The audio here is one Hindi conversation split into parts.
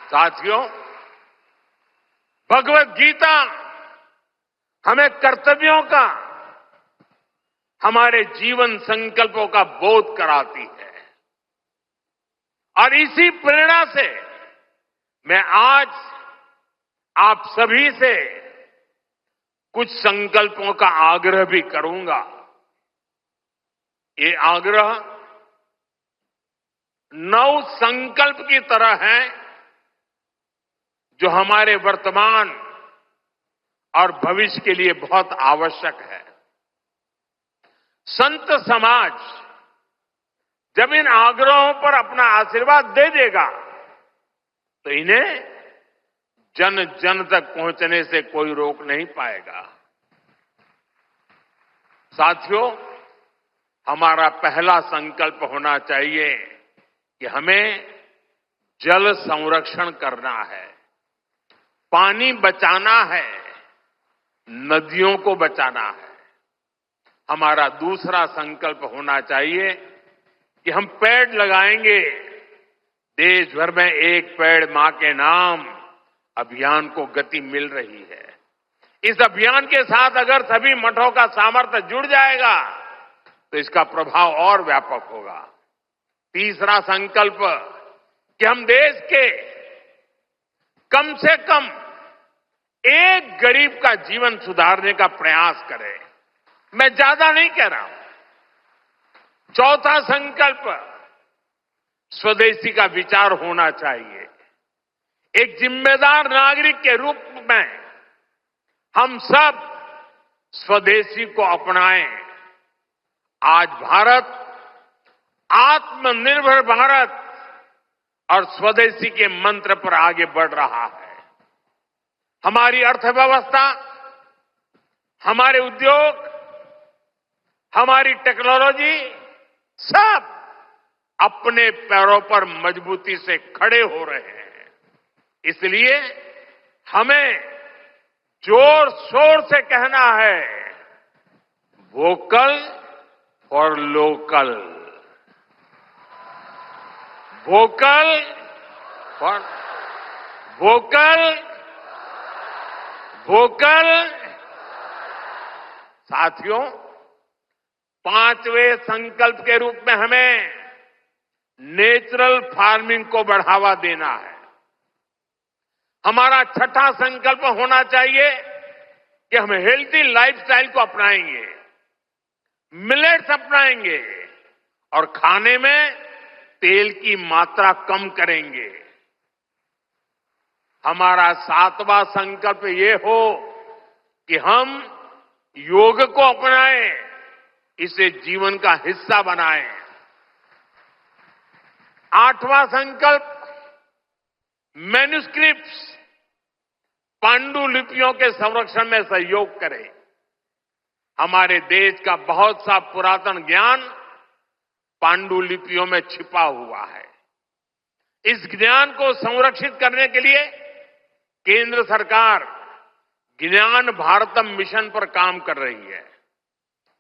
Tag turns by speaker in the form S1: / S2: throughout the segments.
S1: साथियों, भगवत गीता हमें कर्तव्यों का, हमारे जीवन संकल्पों का बोध कराती है और इसी प्रेरणा से मैं आज आप सभी से कुछ संकल्पों का आग्रह भी करूंगा। ये आग्रह नव संकल्प की तरह है जो हमारे वर्तमान और भविष्य के लिए बहुत आवश्यक है। संत समाज जब इन आग्रहों पर अपना आशीर्वाद दे देगा तो इन्हें जन जन तक पहुंचने से कोई रोक नहीं पाएगा। साथियों, हमारा पहला संकल्प होना चाहिए कि हमें जल संरक्षण करना है, पानी बचाना है, नदियों को बचाना है। हमारा दूसरा संकल्प होना चाहिए कि हम पेड़ लगाएंगे। देश भर में एक पेड़ मां के नाम अभियान को गति मिल रही है। इस अभियान के साथ अगर सभी मठों का सामर्थ्य जुड़ जाएगा तो इसका प्रभाव और व्यापक होगा। तीसरा संकल्प कि हम देश के कम से कम एक गरीब का जीवन सुधारने का प्रयास करें। मैं ज्यादा नहीं कह रहा हूं। चौथा संकल्प स्वदेशी का विचार होना चाहिए। एक जिम्मेदार नागरिक के रूप में हम सब स्वदेशी को अपनाएं। आज भारत आत्मनिर्भर भारत और स्वदेशी के मंत्र पर आगे बढ़ रहा है। हमारी अर्थव्यवस्था, हमारे उद्योग, हमारी टेक्नोलॉजी सब अपने पैरों पर मजबूती से खड़े हो रहे हैं। इसलिए हमें जोर शोर से कहना है, vocal for local, vocal for vocal vocal. साथियों, पांचवें संकल्प के रूप में हमें नेचुरल फार्मिंग को बढ़ावा देना है। हमारा छठा संकल्प होना चाहिए कि हम हेल्थी लाइफस्टाइल को अपनाएंगे, मिलेट्स अपनाएंगे और खाने में तेल की मात्रा कम करेंगे। हमारा सातवां संकल्प ये हो कि हम योग को अपनाएं, इसे जीवन का हिस्सा बनाएं। आठवां संकल्प मैन्युस्क्रिप्ट्स, पांडुलिपियों के संरक्षण में सहयोग करें। हमारे देश का बहुत सा पुरातन ज्ञान पांडुलिपियों में छिपा हुआ है। इस ज्ञान को संरक्षित करने के लिए केंद्र सरकार ज्ञान भारतम मिशन पर काम कर रही है।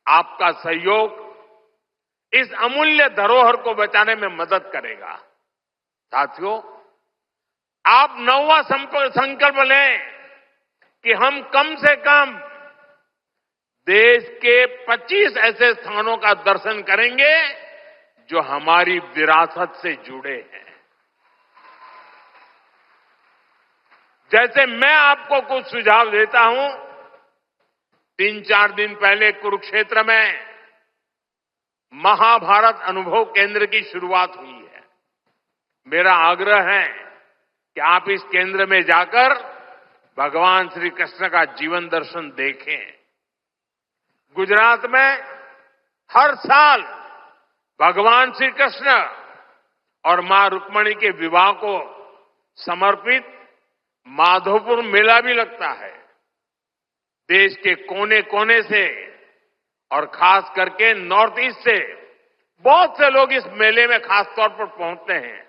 S1: आपका सहयोग इस अमूल्य धरोहर को बचाने में मदद करेगा। साथियों, आप नौवां संकल्प लें कि हम कम से कम देश के 25 ऐसे स्थानों का दर्शन करेंगे जो हमारी विरासत से जुड़े हैं। जैसे मैं आपको कुछ सुझाव देता हूं, 3-4 दिन पहले कुरुक्षेत्र में महाभारत अनुभव केंद्र की शुरुआत हुई है। मेरा आग्रह है कि आप इस केंद्र में जाकर भगवान श्री कृष्ण का जीवन दर्शन देखें। गुजरात में हर साल भगवान श्री कृष्ण और मां रुक्मणी के विवाह को समर्पित माधोपुर मेला भी लगता है। देश के कोने कोने से और खास करके नॉर्थ ईस्ट से बहुत से लोग इस मेले में खास तौर पर पहुंचते हैं।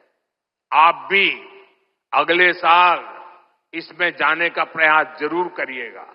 S1: आप भी अगले साल इसमें जाने का प्रयास जरूर करिएगा।